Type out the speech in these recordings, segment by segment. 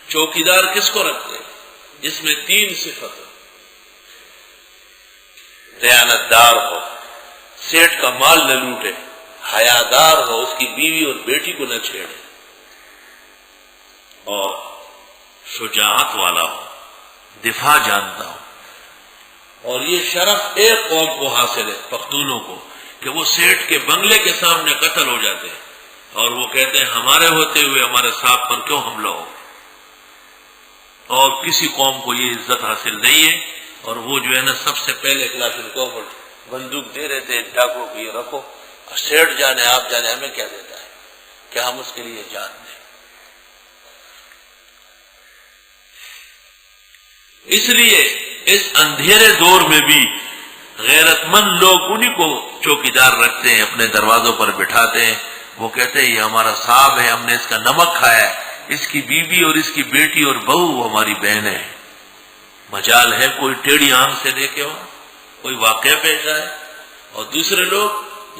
چوکیدار کس کو رکھتے ہیں؟ جس میں 3 صفت ہو، دیانتدار ہو، سیٹ کا مال نہ لوٹے، حیادار ہو، اس کی بیوی اور بیٹی کو نہ چھیڑے، اور شجاعت والا ہو، دفاع جانتا ہو۔ اور یہ شرف ایک قوم کو حاصل ہے، پختونوں کو، کہ وہ سیٹ کے بنگلے کے سامنے قتل ہو جاتے ہیں اور وہ کہتے ہیں ہمارے ہوتے ہوئے ہمارے صاحب پر کیوں حملہ ہو۔ اور کسی قوم کو یہ عزت حاصل نہیں ہے، اور وہ جو ہے نا سب سے پہلے کلاشنکوف پر بندوق دے رہے تھے ڈاکو کو، یہ رکھو، سیٹ جانے آپ جانے، ہمیں کیا دیتا ہے کہ ہم اس کے لیے جان دیں۔ اس لیے اس اندھیرے دور میں بھی غیرت مند لوگ انہی کو چوکیدار رکھتے ہیں، اپنے دروازوں پر بٹھاتے ہیں۔ وہ کہتے ہیں یہ ہمارا صاحب ہے، ہم نے اس کا نمک کھایا ہے، اس کی بیوی اور اس کی بیٹی اور بہو وہ ہماری بہن ہے۔ مجال ہے کوئی ٹیڑھی آنکھ سے دیکھے ہو، کوئی واقعہ پیش آئے، اور دوسرے لوگ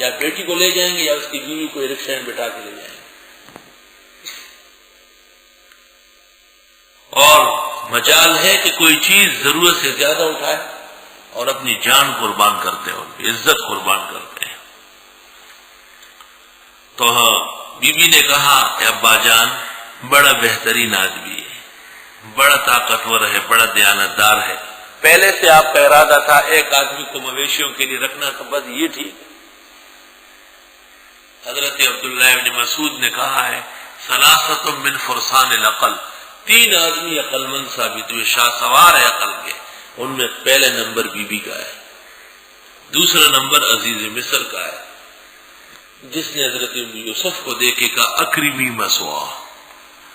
یا بیٹی کو لے جائیں گے یا اس کی بیوی کو رکشے میں بٹھا کے لے جائیں گے، اور مجال ہے کہ کوئی چیز ضرورت سے زیادہ اٹھائے اور اپنی جان قربان کرتے ہیں، عزت قربان کرتے ہیں۔ تو بی بی نے کہا کہ ابا جان بڑا بہترین آدمی ہے، بڑا طاقتور ہے، بڑا دیانتدار ہے، پہلے سے آپ کا ارادہ تھا ایک آدمی کو مویشیوں کے لیے رکھنا، تو بس یہ ٹھیک ہے۔ حضرت عبداللہ ابن مسعود نے کہا ہے ثلاثۃ من فرسان العقل، 3 آدمی عقل مند ثابت ہوئے، شاہ سوار ہے عقل کے، ان میں پہلے نمبر بی بی کا ہے، دوسرا نمبر عزیز مصر کا ہے، جس نے حضرت یوسف کو دیکھے کہا اکرمی مسوا،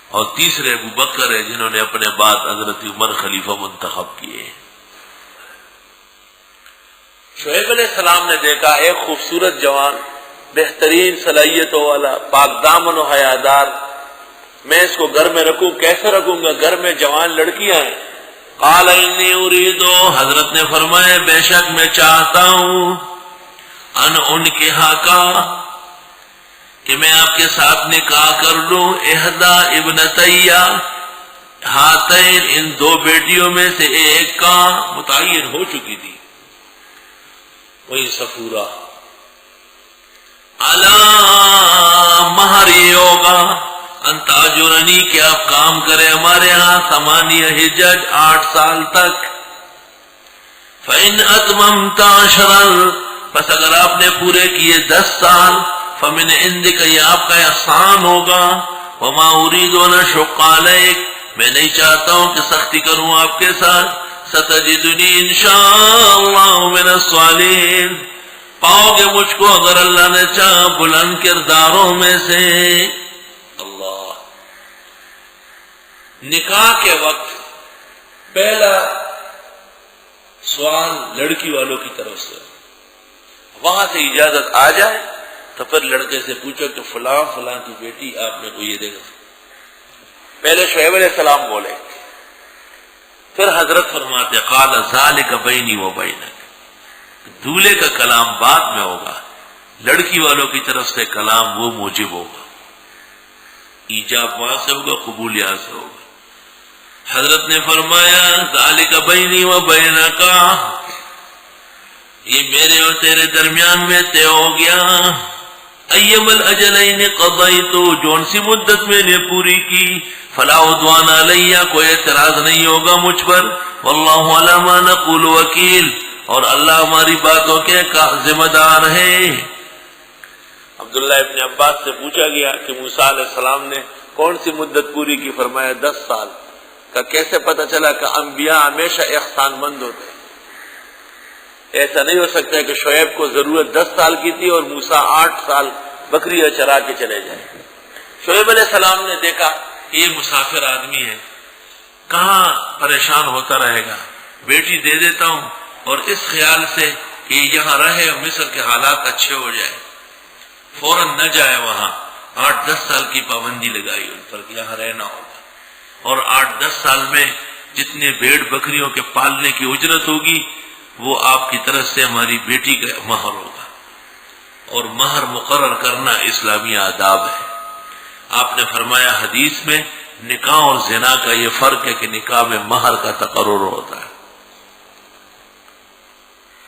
اور تیسرے ابو بکر ہے جنہوں نے اپنے بعد حضرت عمر خلیفہ منتخب کیے۔ شعیب علیہ السلام نے دیکھا ایک خوبصورت جوان، بہترین صلاحیتوں والا، پاک دامن و حیادار، میں اس کو گھر میں رکھوں، کیسے رکھوں گا، گھر میں جوان لڑکیاں ہیں۔ قال انی اريد، حضرت نے فرمایا بے شک میں چاہتا ہوں، ان کے کا کہ میں آپ کے ساتھ نکاح کر لوں، احدا ابنتیا ہاتین، ان 2 بیٹیوں میں سے ایک کا متعین ہو چکی تھی، وہی صفورہ، علی مہری ہوگا، انت اجرنی، کہ آپ کام کریں ہمارے ہاں، 8 حجج، 8 سال تک، فإن اتممت 10، بس اگر آپ نے پورے کیے 10 سال، فمن عندک، یہ آپ کا احسان ہوگا، وما اريد ان اشق علیک، میں نہیں چاہتا ہوں کہ سختی کروں آپ کے ساتھ، ستجدنی انشاءاللہ من الصالحین، پاؤ گے مجھ کو اگر اللہ نے چاہا بلند کرداروں میں سے۔ اللہ، نکاح کے وقت پہلا سوال لڑکی والوں کی طرف سے، وہاں سے اجازت آ جائے تو پھر لڑکے سے پوچھو کہ فلاں فلاں کی بیٹی آپ نے کو یہ دے گا۔ پہلے شعیب علیہ السلام بولے، پھر حضرت فرماتے قال ذالک بینی و بینک، دولہے کا کلام بعد میں ہوگا، لڑکی والوں کی طرف سے کلام وہ موجب ہوگا، ایجاب وہاں سے ہوگا، قبول یہاں سے ہوگا۔ حضرت نے فرمایا ذالک بینی و بینک، یہ میرے اور تیرے درمیان میں طے ہو گیا، ایم الاجلین قضیت، جون سی مدت میں نے پوری کی، فلا عدوان علیہ، کوئی اعتراض نہیں ہوگا مجھ پر، واللہ علی ما نقول وکیل، اور اللہ ہماری باتوں کے ذمہ دار ہے۔ عبداللہ ابن عباس سے پوچھا گیا کہ موسیٰ علیہ السلام نے کون سی مدت پوری کی، فرمایا 10 سال کا۔ کیسے پتہ چلا کہ انبیاء ہمیشہ احسان مند ہوتے ہیں، ایسا نہیں ہو سکتا کہ شعیب کو ضرورت 10 سال کی تھی اور موسیٰ 8 سال بکریاں چرا کے چلے جائیں۔ شعیب علیہ السلام نے دیکھا کہ یہ مسافر آدمی ہے، کہاں پریشان ہوتا رہے گا، بیٹی دے دیتا ہوں، اور اس خیال سے کہ یہاں رہے اور مصر کے حالات اچھے ہو جائے، فوراً نہ جائے وہاں، 8-10 سال کی پابندی لگائی ان پر کہ یہاں رہنا ہوگا، اور 8-10 سال میں جتنے بھیڑ بکریوں کے پالنے کی اجرت ہوگی وہ آپ کی طرف سے ہماری بیٹی کا مہر ہوگا، اور مہر مقرر کرنا اسلامی آداب ہے۔ آپ نے فرمایا حدیث میں نکاح اور زنا کا یہ فرق ہے کہ نکاح میں مہر کا تقرر ہوتا ہے،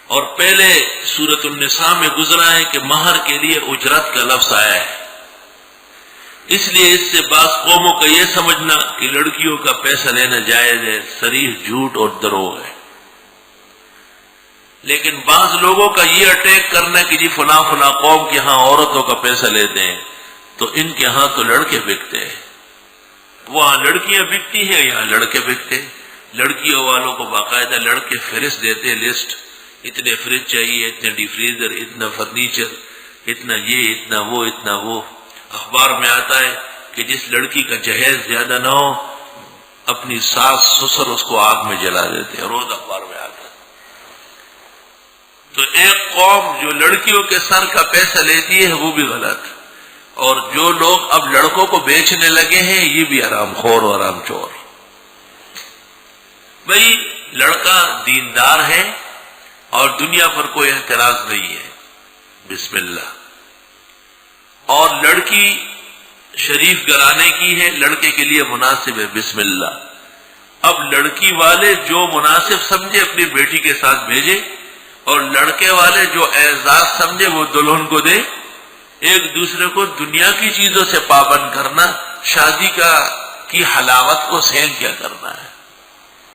اور پہلے سورۃ النساء میں گزرا ہے کہ مہر کے لیے اجرت کا لفظ آیا ہے. اس لیے اس سے بعض قوموں کا یہ سمجھنا کہ لڑکیوں کا پیسہ لینا جائز ہے صریح جھوٹ اور دروغ ہے. لیکن بعض لوگوں کا یہ اٹیک کرنا کہ جی فلاں فلاں قوم کے ہاں عورتوں کا پیسہ لیتے ہیں تو ان کے ہاں تو لڑکے بکتے ہیں، وہاں لڑکیاں بکتی ہیں یہاں لڑکے بکتے ہیں. لڑکیوں والوں کو باقاعدہ لڑکے فہرست دیتے ہیں، لسٹ، اتنے فریج چاہیے، اتنے ڈی فریزر، اتنا فرنیچر، اتنا یہ، اتنا وہ، اتنا وہ. اخبار میں آتا ہے کہ جس لڑکی کا جہیز زیادہ نہ ہو اپنی ساس سسر اس کو آگ میں جلا دیتے ہیں، روز اخبار میں آتا ہے. تو ایک قوم جو لڑکیوں کے سر کا پیسہ لیتی ہے وہ بھی غلط، اور جو لوگ اب لڑکوں کو بیچنے لگے ہیں یہ بھی حرام خور اور حرام چور. بھئی لڑکا دیندار ہے اور دنیا پر کوئی اعتراض نہیں ہے، بسم اللہ. اور لڑکی شریف گھرانے کی ہے، لڑکے کے لیے مناسب ہے، بسم اللہ. اب لڑکی والے جو مناسب سمجھے اپنی بیٹی کے ساتھ بھیجے، اور لڑکے والے جو اعزاز سمجھے وہ دلہن کو دے. ایک دوسرے کو دنیا کی چیزوں سے پابند کرنا، شادی کی حلاوت کو سین کیا کرنا ہے.